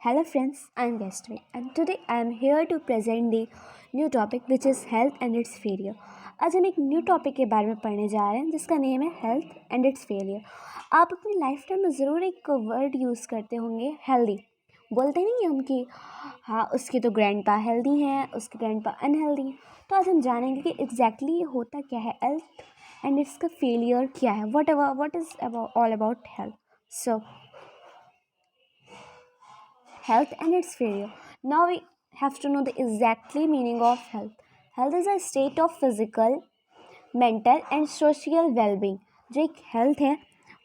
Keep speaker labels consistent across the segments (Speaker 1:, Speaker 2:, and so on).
Speaker 1: Hello friends, I am Gastvi and today I am here to present the new topic which is health and its failure. आज हम एक new topic के बारे में पढ़ने जा रहे हैं जिसका नेम है हेल्थ एंड इट्स फेलियर। आप अपनी लाइफ टाइम में ज़रूर एक वर्ड यूज़ करते होंगे हेल्दी। बोलते नहीं हम कि हाँ उसके तो ग्रैंडपा हेल्दी हैं, उसके ग्रैंडपा अनहेल्दी हैं। तो आज हम जानेंगे कि एग्जैक्टली ये होता क्या है हेल्थ एंड इसका फेलियर क्या है, what is all about health. So health and its failure. Now we have to know the exactly meaning of health. Health is a state of physical, mental and social well-being. जो एक health है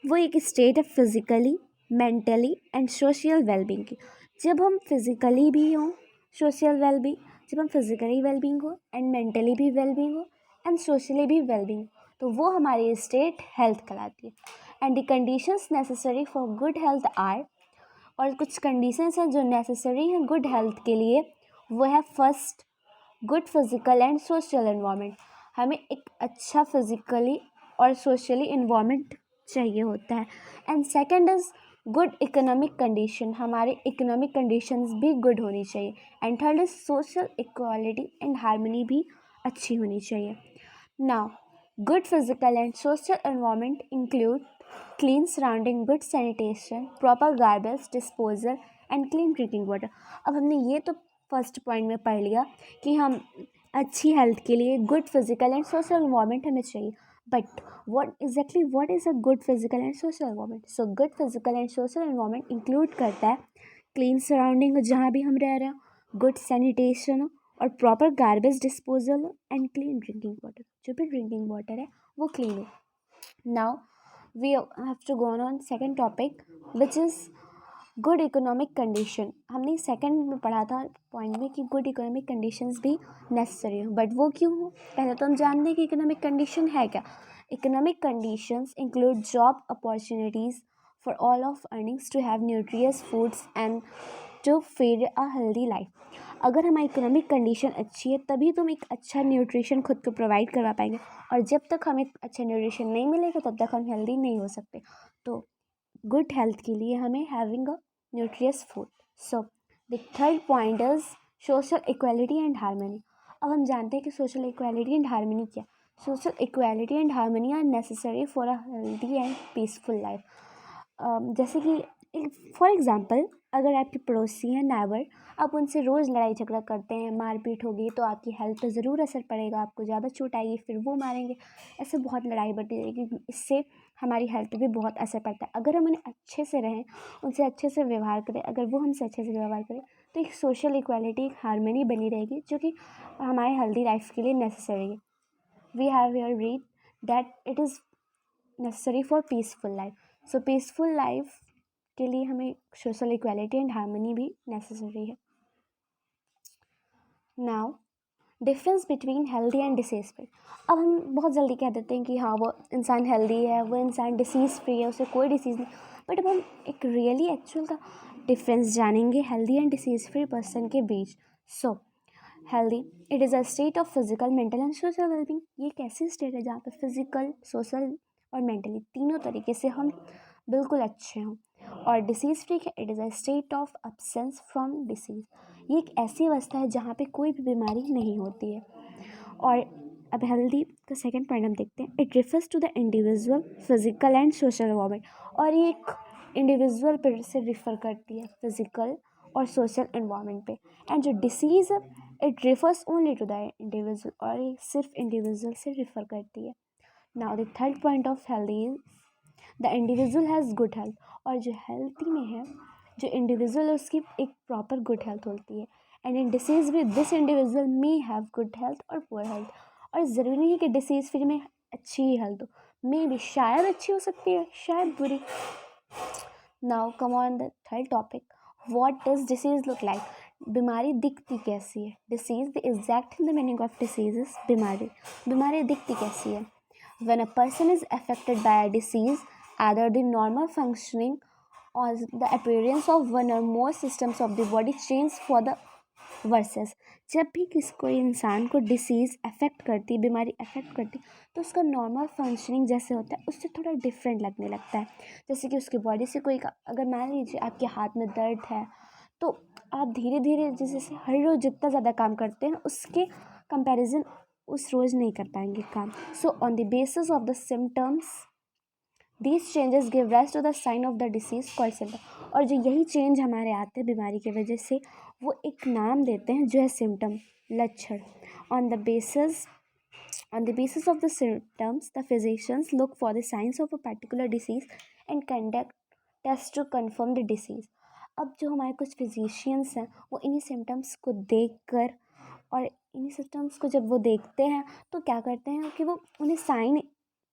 Speaker 1: वो एक state है physically, mentally and social wellbeing की। जब हम physically भी हों सोशल वेलबींग, जब हम फिजिकली वेलबींग हो एंड मेंटली भी वेलबींग हो एंड सोशली भी वेलबींग, तो वो हमारी स्टेट हेल्थ कहलाती है। And the conditions necessary for good health are, और कुछ कंडीशंस हैं जो नेसेसरी हैं गुड हेल्थ के लिए। वो है first, good physical and social environment. हमें एक अच्छा फिजिकली और सोशली इन्वायरमेंट चाहिए होता है। And second is good economic condition, हमारे इकोनॉमिक कंडीशंस भी गुड होनी चाहिए। And third is social equality and harmony भी अच्छी होनी चाहिए। Now good physical and social environment include clean surrounding, good sanitation, proper garbage disposal and clean drinking water. अब हमने ये तो फर्स्ट पॉइंट में पढ़ लिया कि हम अच्छी हेल्थ के लिए good physical and social environment हमें चाहिए। But what is a good physical and social environment? So good physical and social environment include करता है क्लीन सराउंडिंग जहाँ भी हम रह रहे हो, गुड सैनिटेशन और proper garbage disposal and clean drinking water, जो भी ड्रिंकिंग वाटर है वो क्लीन हो। Now we have to go on second topic which is good economic condition. हमने सेकंड में पढ़ा था पॉइंट में कि गुड इकोनॉमिक कंडीशंस भी नेसेसरी हो, बट वो क्यों हो पहले तो हम जानते हैं कि इकोनॉमिक कंडीशन है क्या। Economic conditions include job opportunities for all of earnings to have nutritious foods and to feed a healthy life. अगर हमारी इकोनॉमिक कंडीशन अच्छी है तभी तुम एक अच्छा न्यूट्रिशन खुद को प्रोवाइड करवा पाएंगे, और जब तक हमें अच्छा न्यूट्रिशन नहीं मिलेगा तब तक हम हेल्दी नहीं हो सकते। तो गुड हेल्थ के लिए हमें having a nutritious food. So the third point is social equality and harmony. अब हम जानते हैं कि सोशल इक्वालिटी एंड हार्मनी क्या। Social equality and harmony are necessary for a healthy and peaceful life. जैसे कि फॉर एग्ज़ाम्पल अगर आपके पड़ोसी हैं नेबर, आप उनसे रोज़ लड़ाई झगड़ा करते हैं, मारपीट होगी तो आपकी हेल्थ पे ज़रूर असर पड़ेगा, आपको ज़्यादा चोट आएगी, फिर वो मारेंगे, ऐसे बहुत लड़ाई बढ़ती रहेगी, इससे हमारी हेल्थ पे भी बहुत असर पड़ता है। अगर हम उन्हें अच्छे से रहें, उनसे अच्छे से व्यवहार करें, अगर वो हमसे अच्छे से व्यवहार करें तो एक सोशल इक्वालिटी, एक हार्मनी बनी रहेगी जो कि हमारे हेल्दी लाइफ के लिए नेसेसरी है। We have here read that it is necessary for peaceful life. So peaceful life के लिए हमें सोशल इक्वालिटी एंड हार्मनी भी नेसेसरी है। Now difference between healthy and disease free. अब हम बहुत जल्दी कह देते हैं कि हाँ वो इंसान हेल्दी है, वो इंसान डिसीज़ फ्री है, उसे कोई डिसीज़ नहीं। बट अब हम एक रियली एक्चुअल का डिफरेंस जानेंगे healthy and disease free person के बीच। So healthy it is a state of physical, mental and social wellbeing. ये एक ऐसी स्टेट है जहाँ पे फिजिकल, सोशल और मेंटली तीनों तरीके से हम बिल्कुल अच्छे हों। और डिसीज़ फ्री है, it is a state of absence from disease. ये एक ऐसी अवस्था है जहाँ पे कोई भी बीमारी नहीं होती है। और अब हेल्दी का सेकंड पॉइंट हम देखते हैं। It refers to the individual physical and social environment, और ये एक इंडिविजुअल पर से रिफ़र करती है फिजिकल और सोशल एनवायरनमेंट पे। एंड जो डिसीज़ है it refers only to the individual, और ये सिर्फ इंडिविजुअल से रिफ़र करती है। Now the third point of healthy is the individual has good health. और जो हेल्थी में है, जो इंडिविजुअल है उसकी एक प्रॉपर गुड हेल्थ होती है। एंड इन डिसीज़ भी this individual may have good health और पुअर हेल्थ। और ज़रूरी नहीं है कि डिसीज़ फ्री में अच्छी ही हेल्थ हो, मे भी शायद अच्छी हो सकती है, शायद बुरी। Now come on the third topic, what does disease look like. बीमारी दिखती कैसी है। Disease the exact the meaning of disease is बीमारी। बीमारी दिखती कैसी है। When a person is affected by a disease, either the normal functioning or the appearance of one or more systems of the body change for the versus. जब भी कोई इंसान को डिसीज़ अफेक्ट करती, बीमारी अफेक्ट करती, तो उसका नॉर्मल फंक्शनिंग जैसे होता है उससे थोड़ा डिफरेंट लगने लगता है। जैसे कि उसकी बॉडी से कोई अगर मान लीजिए आपके हाथ में दर्द है तो आप धीरे धीरे जैसे हर रोज़ जितना ज़्यादा काम करते हैं उसके कंपैरिजन उस रोज़ नहीं कर पाएंगे काम. So on the basis of the symptoms these changes give rise to the sign of the disease called symptom. और जो यही चेंज हमारे आते हैं बीमारी की वजह से, वो एक नाम देते हैं जो है सिम्टम, लक्षण. On the basis of the symptoms, the physicians look for the signs of a particular disease and conduct tests to confirm the disease. अब जो हमारे कुछ फिजिशियंस हैं वो इन्हीं सिम्टम्स को देख कर और इन्हीं सिम्टम्स को जब वो देखते हैं तो क्या करते हैं कि वो उन्हें साइन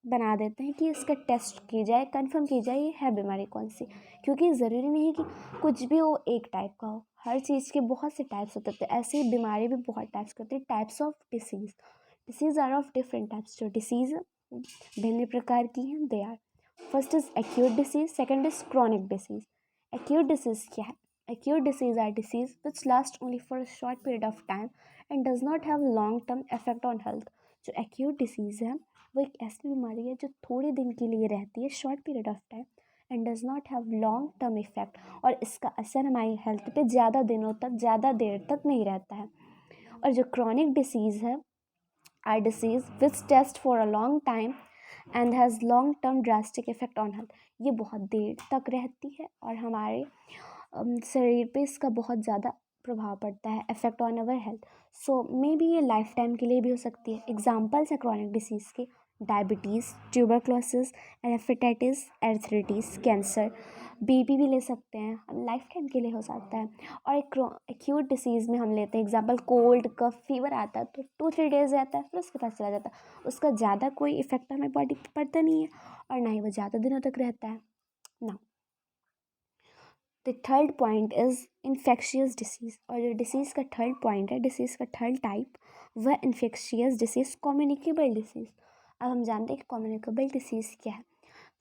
Speaker 1: बना देते हैं कि इसका टेस्ट की जाए, कंफर्म की जाए ये है बीमारी कौन सी. क्योंकि ज़रूरी नहीं कि कुछ भी वो एक टाइप का हो, हर चीज़ के बहुत से टाइप्स होते हैं. ऐसे ही बीमारी भी बहुत टाइप्स के होते हैं. Types of disease are of different types. जो डिसीज़ भिन्न प्रकार की हैं they are, first is acute disease, second is chronic disease. Acute disease क्या है? Acute disease are disease which last only for a short period of time and does not have long term effect on health. जो acute disease है वो एक ऐसी बीमारी है जो थोड़े दिन के लिए रहती है, short period of time, and does not have long term effect. और इसका असर हमारी हेल्थ पे ज़्यादा दिनों तक, ज़्यादा देर तक नहीं रहता है. और जो क्रॉनिक डिसीज़ है are disease which test for a long time and has long term drastic effect on health. ये बहुत देर तक रहती है और हमारे शरीर पे इसका बहुत ज़्यादा प्रभाव पड़ता है, effect on our health. So maybe ये लाइफ टाइम के लिए भी हो सकती है. एग्जाम्पल्स है क्रॉनिक डिसीज़ के: diabetes, tuberculosis, hepatitis, arthritis, cancer. BP भी ले सकते हैं, लाइफ टाइम के लिए हो सकता है. और एक एक्यूट डिसीज़ में हम लेते हैं एग्जांपल, कोल्ड कफ फीवर आता है तो 2-3 डेज रहता है, फिर उसके पास चला जाता है. उसका ज़्यादा कोई इफेक्ट हमें बॉडी पर पड़ता नहीं है और ना ही वो ज़्यादा दिनों तक रहता है ना. The third point is infectious disease. और जो डिसीज़ का थर्ड पॉइंट है, डिसीज़ का थर्ड टाइप, वह इन्फेक्शियस डिसीज़, कम्युनिकेबल डिसीज़. अब हम जानते हैं कि कम्युनिकेबल डिसीज़ क्या है.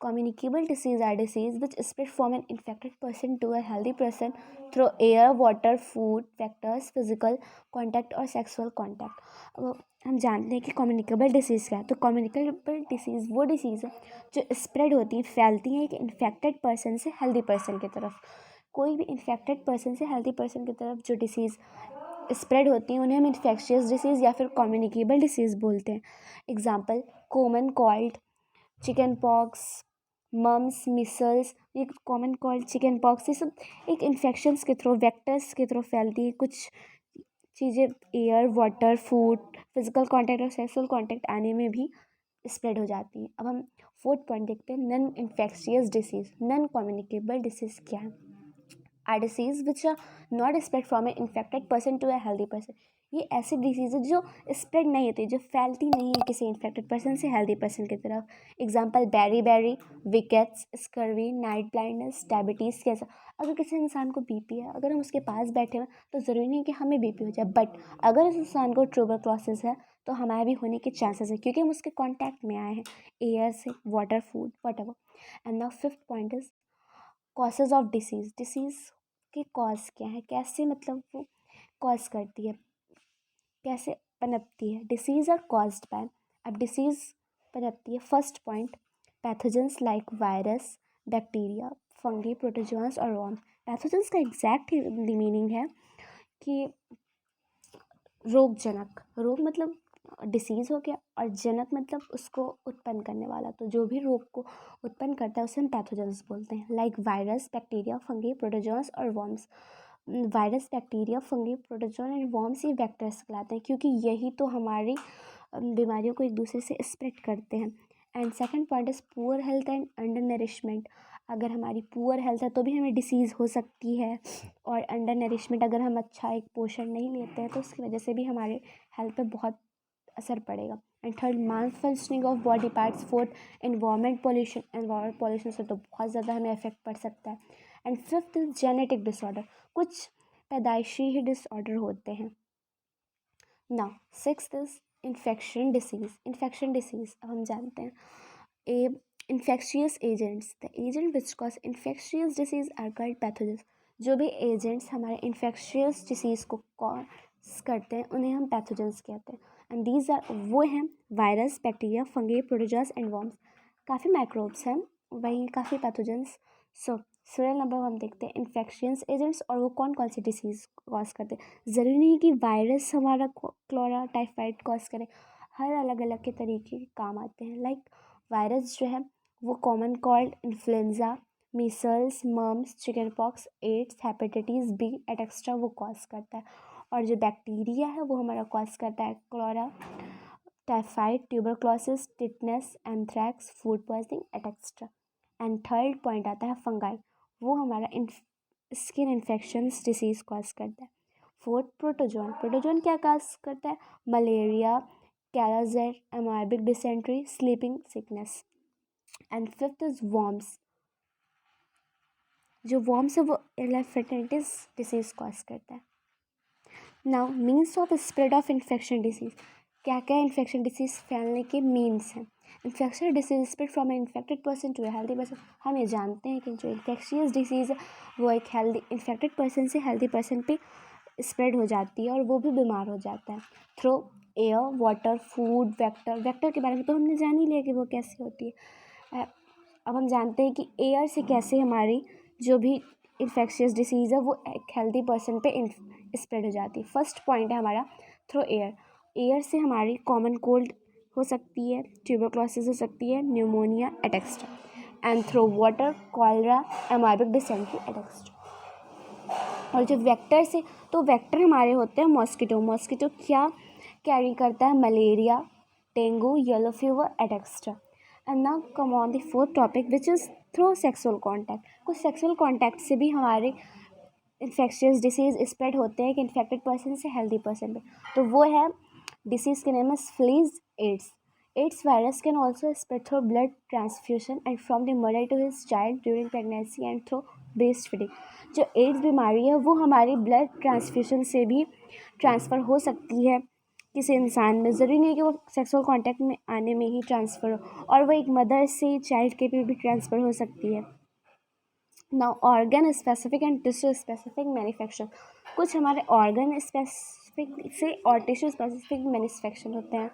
Speaker 1: Communicable disease are disease which spread from an infected person to a healthy person through air, water, food, vectors, physical contact और sexual contact. अब हम जानते हैं कि कम्युनिकेबल डिसीज़ क्या है. तो कम्युनिकेबल डिसीज़ वो डिसीज़ है जो स्प्रेड होती है, फैलती है एक इन्फेक्टेड पर्सन से हेल्दी पर्सन की तरफ. कोई भी इन्फेक्टेड पर्सन से हेल्दी पर्सन की तरफ जो डिसीज़ स्प्रेड होती है उन्हें हम इन्फेक्शियस डिसीज़ या फिर कम्युनिकेबल डिसीज़ बोलते हैं. Example, common cold, chicken pox, mumps, measles. ये कॉमन कॉल्ड, चिकन पॉक्स, ये सब एक इन्फेक्शंस के थ्रू, वेक्टर्स के थ्रू फैलती है. कुछ चीज़ें air, water, food, physical contact और सेक्सुअल कांटेक्ट आने में भी स्प्रेड हो जाती हैं. अब हम फोर्थ पॉइंट देखते हैं, non infectious disease. Non communicable disease क्या है? Are disease which are not spread from a infected person to a healthy person. ये ऐसी डिसीज़ है जो स्प्रेड नहीं होती, जो फैलती नहीं है किसी इन्फेक्टेड पर्सन से हेल्दी पर्सन की तरफ. Example, beri, rickets, scurvy, night blindness, diabetes. कैसा? अगर किसी इंसान को बीपी है, अगर हम उसके पास बैठे हुए तो ज़रूरी नहीं कि हमें बीपी हो जाए, बट अगर उस इंसान को ट्यूबरक्लोसिस है तो हमारे भी होने के चांसेस है क्योंकि हम उसके कॉन्टैक्ट में आए हैं एयर से, water, food, what ever. And now fifth point is causes of disease. Disease के कॉज क्या है, कैसे मतलब वो कॉज करती है, कैसे पनपती है. Disease are caused by. अब डिसीज़ पनपती है, first point, pathogens like virus, bacteria, fungi, protozoans और वर्म्स. पैथोजेंस का एग्जैक्ट मीनिंग है कि रोगजनक. रोग मतलब डिसीज़ हो गया और जनक मतलब उसको उत्पन्न करने वाला. तो जो भी रोग को उत्पन्न करता है उसे हम पैथोजेंस बोलते हैं. Like virus, bacteria, fungi, protozoans और worms. Virus, bacteria, fungi, protozoan and worms ये वेक्टर्स कहलाते हैं क्योंकि यही तो हमारी बीमारियों को एक दूसरे से स्प्रेड करते हैं. And second point is poor health and under nourishment. अगर हमारी पुअर हेल्थ है तो भी हमें डिसीज़ हो सकती है, और अंडर नरिशमेंट, अगर हम अच्छा एक पोषण नहीं लेते हैं तो उसकी वजह से भी हमारे हेल्थ पे बहुत असर पड़ेगा. And third, malfunctioning of body parts. Fourth, environment pollution से तो बहुत ज़्यादा हमें इफेक्ट पड़ सकता है. And fifth is genetic disorder. कुछ पैदाइशी ही डिसऑर्डर होते हैं. Now sixth is infection disease. अब हम जानते हैं a infectious agents. The agent which cause infectious disease are called pathogens. जो भी एजेंट्स हमारे इन्फेक्शियस डिसीज़ को कॉज करते हैं उन्हें हम पैथोजेंस कहते हैं. एंड दीज आर, वो हैं virus, bacteria, fungi, protozoans and worms. काफ़ी माइक्रोब्स हैं, वही काफ़ी पैथोजेंस. सो सीरियल नंबर हम देखते हैं इन्फेक्शियस एजेंट्स और वो कौन कौन सी डिसीज़ कॉज करते हैं। ज़रूरी नहीं कि वायरस हमारा क्लोरा टाइफाइड कॉज करे, हर अलग अलग के तरीके के काम आते हैं। लाइक वायरस जो है वो common cold, influenza, measles, mumps, chicken pox, AIDS, hepatitis B etcetera वो कॉज करता है। और जो बैक्टीरिया है वो हमारा कॉज करता है cholera, typhoid, tuberculosis, tetanus, anthrax, food poisoning etcetera. And third point आता है फंगाई, वो हमारा स्किन इन्फेक्शंस डिसीज़ कॉज करता है। फोर्थ प्रोटोजोन, प्रोटोजोन क्या कॉज करता है, malaria, kala-azar, amoebic dysentery, sleeping sickness. And fifth is worms, जो वॉर्म्स है वो एलेफेंटिटिस डिसीज़ कॉज करता है। Now means of spread of infection disease, क्या क्या इन्फेक्शन डिसीज़ फैलने के मीन्स हैं। Infection disease spread from a infected person to a healthy person, हम ये जानते हैं कि जो इन्फेक्शियस डिसीज़ है वो एक हेल्दी इन्फेक्टेड पर्सन से हेल्दी पर्सन पे स्प्रेड हो जाती है और वो भी बीमार हो जाता है through air, water, food, vector. Vector के बारे में तो हमने जान ही लिया कि वो कैसे होती है। अब हम जानते हैं कि एयर से कैसे हमारी जो भी इन्फेक्शियस डिसीज़ है वो एक हेल्दी पर्सन पे स्प्रेड हो जाती है। फर्स्ट पॉइंट है हमारा थ्रू एयर। एयर से हमारी कॉमन कोल्ड हो सकती है, ट्यूबरक्लोसिस हो सकती है, pneumonia etcetera. And through water, cholera, amoebic dysentery etcetera. और जो वेक्टर से, तो वेक्टर हमारे होते हैं मॉस्किटो। मॉस्किटो क्या कैरी करता है, malaria, dengue, yellow fever etcetera. And now come on the fourth topic which is through sexual contact. कुछ सेक्सुअल कॉन्टैक्ट से भी हमारे इन्फेक्शियस डिसीज़ स्प्रेड होते हैं कि इन्फेक्टेड पर्सन से हेल्दी पर्सन पे। तो वो है डिसीज़ के नेम इज फ्लीज AIDS. AIDS virus can also spread through blood transfusion and from the mother to his child during pregnancy and through breast feeding. जो एड्स बीमारी है वो हमारी ब्लड ट्रांसफ्यूशन से भी ट्रांसफ़र हो सकती है किसी इंसान में। ज़रूरी नहीं कि वो सेक्सुअल कांटेक्ट में आने में ही ट्रांसफ़र हो, और वो एक मदर से चाइल्ड के भी ट्रांसफ़र हो सकती है। Now organ specific and tissue specific manufacture, कुछ हमारे ऑर्गन स्पेसिफिक से और टिश्यू स्पेसिफिक मैन्युफैक्चर होते हैं।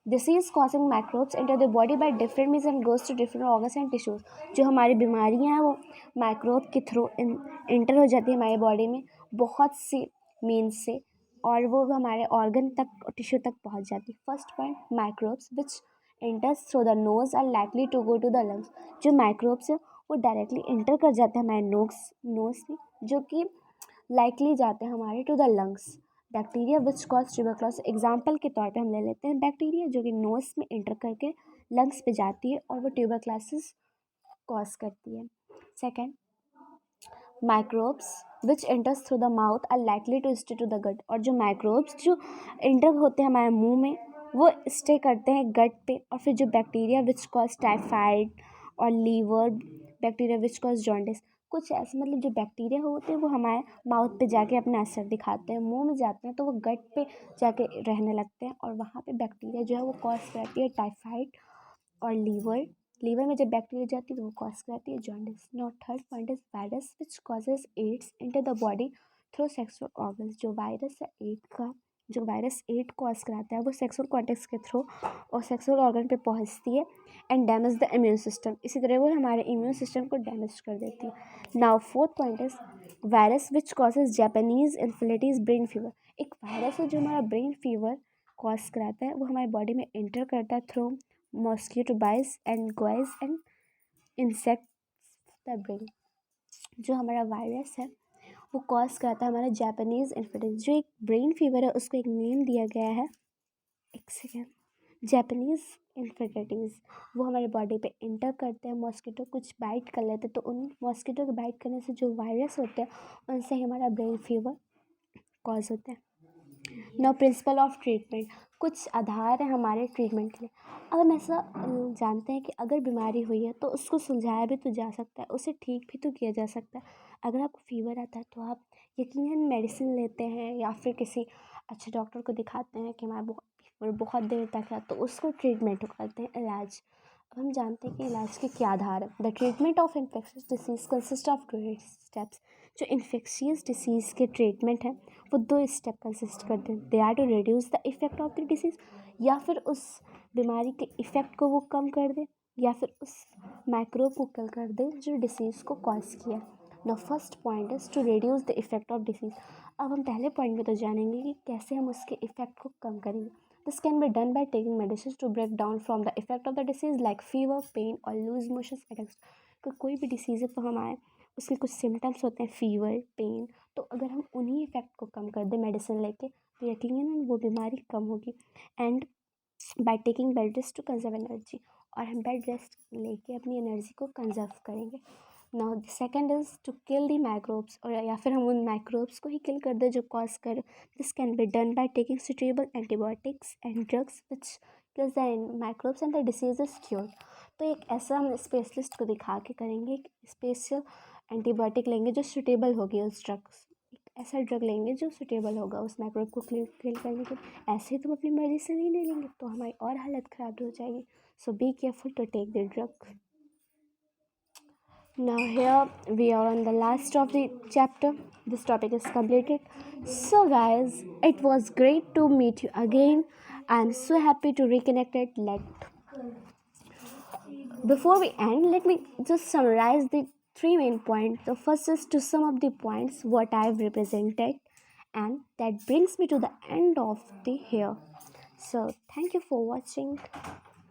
Speaker 1: Disease causing microbes enter the body by different means and goes to different organs and tissues. जो हमारी बीमारियां हैं वो माइक्रोब के थ्रू इंटर हो जाती है हमारी बॉडी में बहुत सी मीन्स से, और वो हमारे ऑर्गन तक और टिश्यू तक पहुंच जाती है। First point, microbes which enters through the nose are likely to go to the lungs। जो माइक्रोब्स है वो डायरेक्टली इंटर कर जाते हैं हमारे नोज में, जो कि लाइकली जाते हैं हमारे to the lungs. Bacteria which cause tuberculosis, example के तौर पे हम ले लेते हैं बैक्टीरिया जो कि नोज में इंटर करके लंग्स पे जाती है और वो ट्यूबरक्लोसिस कॉज करती है। Second, microbes which enters through the mouth are likely to stay to the gut. और जो माइक्रोब्स जो एंटर होते हैं हमारे मुंह में वो स्टे करते हैं गट पे। और फिर जो बैक्टीरिया विच कॉज टाइफाइड और liver, bacteria which cause jaundice, कुछ ऐसे मतलब जो बैक्टीरिया होते हैं वो हमारे माउथ पे जाके अपना असर दिखाते हैं, मुंह में जाते हैं तो वो गट पे जाके रहने लगते हैं और वहाँ पे बैक्टीरिया जो है वो कॉज करती है टाइफाइड और लीवर में जब बैक्टीरिया जाती है तो वो कॉज करती है jaundice. Not third point is virus which causes AIDS into the body through sexual organs. जो वायरस है एड का, जो वायरस एड कॉज कराता है वो सेक्सुअल कॉन्टेक्ट के थ्रू और सेक्सुअल ऑर्गन पे पहुंचती है and damage the immune system. इसी तरह वो हमारे इम्यून सिस्टम को डैमेज कर देती है। Now fourth point is virus which causes Japanese encephalitis brain fever. एक वायरस है जो हमारा ब्रेन फीवर कॉज कराता है, वो हमारी बॉडी में एंटर करता है through mosquito bytes and goes and insect the brain. जो हमारा वायरस है वो कॉज कराता है हमारा जापानीज इन्फ्लुएंजा। जो एक ब्रेन फीवर है उसको एक नेम दिया गया है, एक सेकेंड, जापानीज इन्फ्लुएंजा। वो हमारे बॉडी पे इंटर करते हैं, मॉस्किटो कुछ बाइट कर लेते हैं तो उन मॉस्किटो के बाइट करने से जो वायरस होते हैं उनसे ही हमारा ब्रेन फीवर कॉज होता है। नो प्रिंसिपल ऑफ ट्रीटमेंट, कुछ आधार है हमारे ट्रीटमेंट के लिए। अब हम ऐसा जानते हैं कि अगर बीमारी हुई है तो उसको सुलझाया भी तो जा सकता है, उसे ठीक भी तो किया जा सकता है। अगर आपको फीवर आता है तो आप यकीनन मेडिसिन लेते हैं या फिर किसी अच्छे डॉक्टर को दिखाते हैं कि हमारा फीवर बहुत देर तक है तो उसको ट्रीटमेंट करते हैं, इलाज। अब हम जानते हैं कि इलाज के क्या आधार है। The treatment of infectious disease consist of 2 steps. जो इन्फेक्शियस डिसीज़ के ट्रीटमेंट है वो 2 स्टेप कंसिस्ट करते हैं। They are to reduce the effect of the disease, या फिर उस बीमारी के इफ़ेक्ट को वो कम कर दे, या फिर उस माइक्रोब को किल कर दे जो डिसीज़ को कॉज किया। The first point is to reduce the effect of disease. अब हम पहले पॉइंट में तो जानेंगे कि कैसे हम उसके इफेक्ट को कम करेंगे। This can be done by taking medicine to break down from the effect of the disease like fever, pain और लूज मोशंस हेडेक्स। कोई भी डिसीज़ है तो हम आए, उसके कुछ सिम्टम्स होते हैं, फीवर, पेन, तो अगर हम उन्हीं इफेक्ट को कम कर दें मेडिसिन लेके तो यकीनन वो बीमारी कम होगी। And by taking bed rest to conserve energy, और हम बेड रेस्ट लेके अपनी एनर्जी को कंजर्व करेंगे। Now the second is to kill the microbes, और या फिर हम उन माइक्रोब्स को ही किल कर दें जो कॉज कर। This can be done by taking suitable antibiotics and drugs which kills the microbes and the disease is cured. तो एक ऐसा हम स्पेशलिस्ट को दिखा के करेंगे, एक स्पेशल एंटीबायोटिक लेंगे जो सुटेबल होगी उस ड्रग्स, ऐसा ड्रग लेंगे जो सुटेबल होगा उस माइक्रोब को किल करने के। ऐसे ही तो हम अपनी मर्जी से नहीं ले लेंगे तो हमारी और हालत ख़राब हो जाएगी। So be careful to take the drug. Now here we are on the last of the chapter. This topic is completed. So guys, it was great to meet you again. I'm so happy to reconnect it. Before we end, let me just summarize the three main points. The first is to sum up the points what I've represented, and that brings me to the end of the here. So thank you for watching.